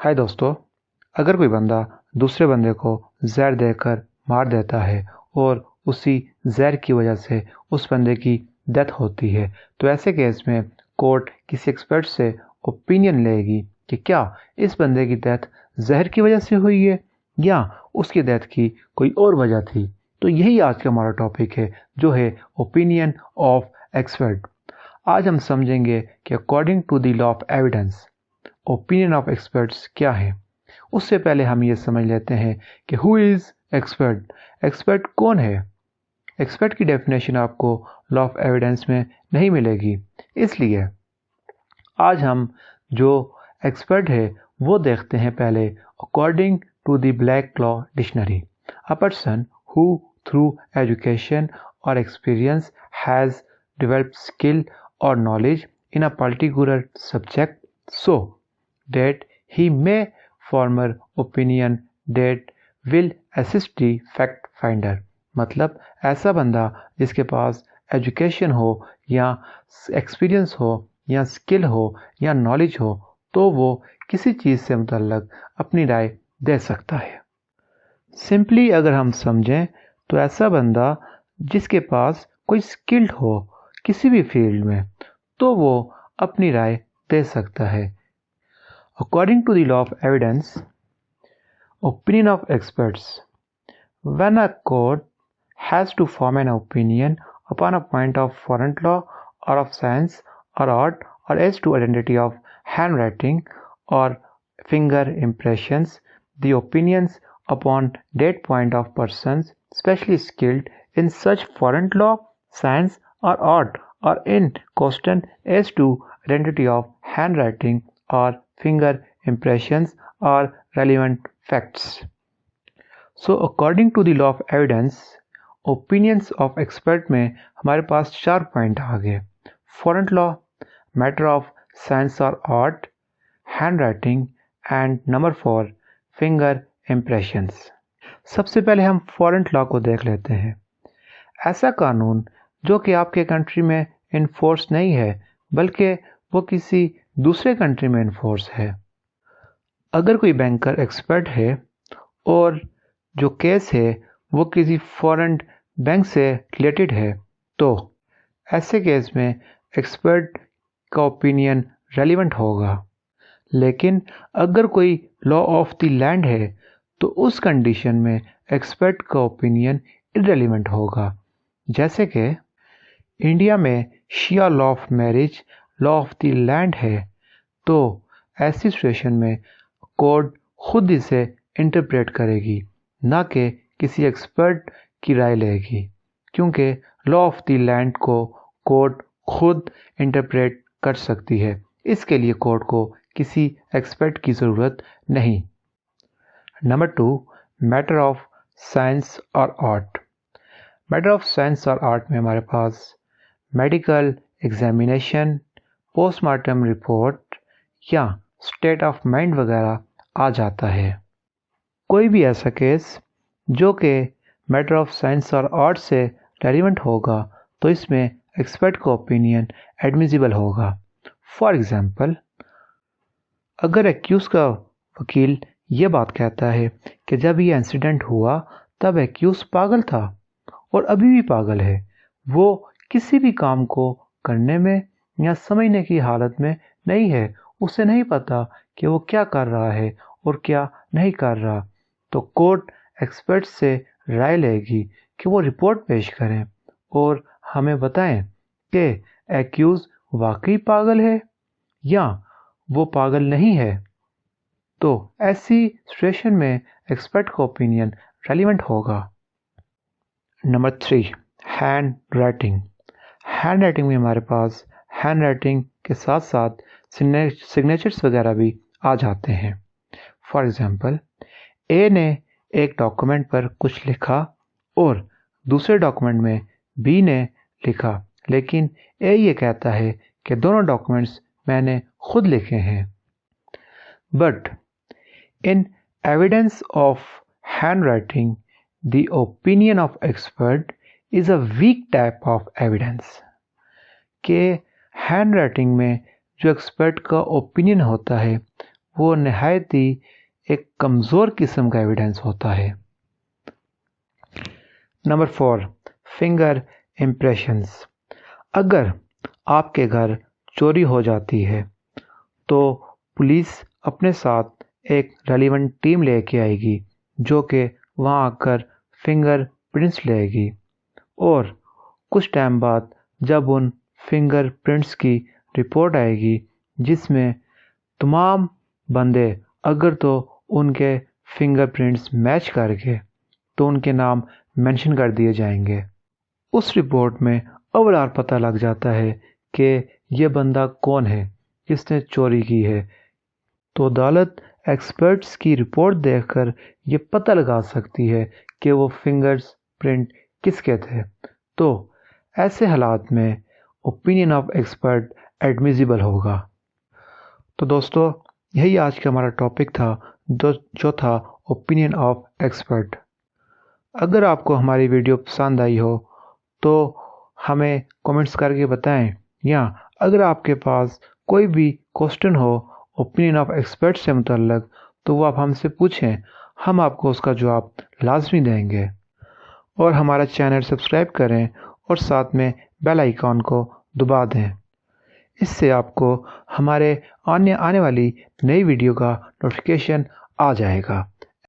हाय दोस्तों, अगर कोई बंदा दूसरे बंदे को जहर देकर मार देता है और उसी जहर की वजह से उस बंदे की डेथ होती है, तो ऐसे केस में कोर्ट किसी एक्सपर्ट से ओपिनियन लेगी कि क्या इस बंदे की डेथ जहर की वजह से हुई है या उसकी डेथ की कोई और वजह थी। तो यही आज का हमारा टॉपिक है, जो है ओपिनियन ऑफ एक्सपर्ट। आज हम समझेंगे कि according to the law of evidence opinion of experts क्या है। उससे पहले हम ये समझ लेते हैं कि हु इज़ एक्सपर्ट। एक्सपर्ट कौन है। एक्सपर्ट की डेफिनेशन आपको लॉ ऑफ एविडेंस में नहीं मिलेगी, इसलिए आज हम जो एक्सपर्ट है वो देखते हैं पहले according to the black law dictionary. A person who through education और experience has developed skill or knowledge in a particular subject so that he may form an opinion that will assist the fact finder। मतलब ऐसा बंदा जिसके पास education हो या experience हो या skill हो या नॉलेज हो, तो वो किसी चीज़ से मुतल्लक अपनी राय दे सकता है। सिंपली अगर हम समझें तो ऐसा बंदा जिसके पास कोई स्किल्ड हो किसी भी फील्ड में, तो वो अपनी राय दे सकता है। According to the law of evidence opinion of experts, when a court has to form an opinion upon a point of foreign law और ऑफ साइंस और आर्ट और as to identity of handwriting और finger impressions, the opinions upon that point of persons specially skilled in such foreign law, science or art or in question as to identity of handwriting or finger impressions are relevant facts. So according to the law of evidence, opinions of expert में हमारे पास 4 point आ गए। Foreign law, matter of science और art, hand writing and number 4 finger impressions. सबसे पहले हम foreign law को देख लेते हैं। ऐसा कानून जो कि आपके कंट्री में इन्फोर्स नहीं है, बल्कि वो किसी दूसरे कंट्री में इन्फोर्स है। अगर कोई बैंकर एक्सपर्ट है और जो केस है वो किसी फॉरेन बैंक से रिलेटेड है, तो ऐसे केस में एक्सपर्ट का ओपिनियन रेलिवेंट होगा। लेकिन अगर कोई लॉ ऑफ द लैंड है तो उस कंडीशन में एक्सपर्ट का ओपिनियन इररेलेवेंट होगा। जैसे कि इंडिया में Shia law of marriage law of the land है, तो ऐसी सिचुएशन में कोर्ट खुद इसे इंटरप्रेट करेगी, ना कि किसी एक्सपर्ट की राय लेगी, क्योंकि लॉ ऑफ द लैंड को कोर्ट खुद इंटरप्रेट कर सकती है। इसके लिए कोर्ट को किसी एक्सपर्ट की ज़रूरत नहीं। नंबर 2, मैटर ऑफ साइंस और आर्ट। मैटर ऑफ साइंस और आर्ट में हमारे पास मेडिकल एग्जामिनेशन, पोस्टमार्टम रिपोर्ट या स्टेट ऑफ माइंड वगैरह आ जाता है। कोई भी ऐसा केस जो कि मैटर ऑफ साइंस और आर्ट से रेलिवेंट होगा, तो इसमें एक्सपर्ट का ओपिनियन एडमिसिबल होगा। फॉर एग्जाम्पल, अगर एक्यूज़ का वकील ये बात कहता है कि जब ये इंसिडेंट हुआ तब एक्यूज़ पागल था और अभी भी पागल है, वो किसी भी काम को करने में या समझने की हालत में नहीं है, उसे नहीं पता कि वो क्या कर रहा है और क्या नहीं कर रहा, तो कोर्ट एक्सपर्ट से राय लेगी कि वो रिपोर्ट पेश करें और हमें बताएं कि एक्यूज़ वाकई पागल है या वो पागल नहीं है। तो ऐसी सिचुएशन में एक्सपर्ट का ओपिनियन रेलिवेंट होगा। Number 3, hand writing. Hand writing में हमारे पास हैंड राइटिंग के साथ साथ सिग्नेचर्स वगैरह भी आ जाते हैं। फॉर एग्जांपल, ए ने एक डॉक्यूमेंट पर कुछ लिखा और दूसरे डॉक्यूमेंट में बी ने लिखा, लेकिन ए ये कहता है कि दोनों डॉक्यूमेंट्स मैंने खुद लिखे हैं। But in evidence of hand writing the opinion of expert is a weak type of evidence. के हैंड राइटिंग में जो एक्सपर्ट का ओपिनियन होता है وہ نہایت ہی ایک کمزور قسم کا ایویڈنس ہوتا ہے۔ Number 4، finger impressions. اگر آپ کے گھر چوری ہو جاتی ہے تو پولیس اپنے ساتھ ایک ریلیونٹ ٹیم لے کے آئے گی جو کہ وہاں آ کر فنگر پرنٹس لے گی، اور کچھ ٹائم بعد جب ان فنگر پرنٹس کی رپورٹ آئے گی جس میں تمام بندے اگر تو ان کے فنگر پرنٹس میچ کر کے تو ان کے نام مینشن کر دیے جائیں گے۔ اس رپورٹ میں اولا پتہ لگ جاتا ہے کہ یہ بندہ کون ہے جس نے چوری کی ہے، تو عدالت ایکسپرٹس کی رپورٹ دیکھ کر یہ پتہ لگا سکتی ہے کہ وہ فنگرز پرنٹ کس کے تھے۔ تو ایسے حالات میں اوپینین آف ایکسپرٹ ایڈمیزیبل ہوگا۔ تو دوستو، یہی آج کا ہمارا ٹاپک تھا جو تھا اوپینین آف ایکسپرٹ۔ اگر آپ کو ہماری ویڈیو پسند آئی ہو تو ہمیں کومنٹس کر کے بتائیں، یا اگر آپ کے پاس کوئی بھی question who opinion of expert سے متعلق تو وہ آپ ہم سے پوچھیں، ہم آپ کو اس کا جواب لازمی دیں گے۔ اور ہمارا چینل سبسکرائب کریں اور ساتھ میں بیل آئیکن کو دبا دیں، اس سے آپ کو ہمارے آنے والی نئی ویڈیو کا نوٹیفیکیشن آ جائے گا۔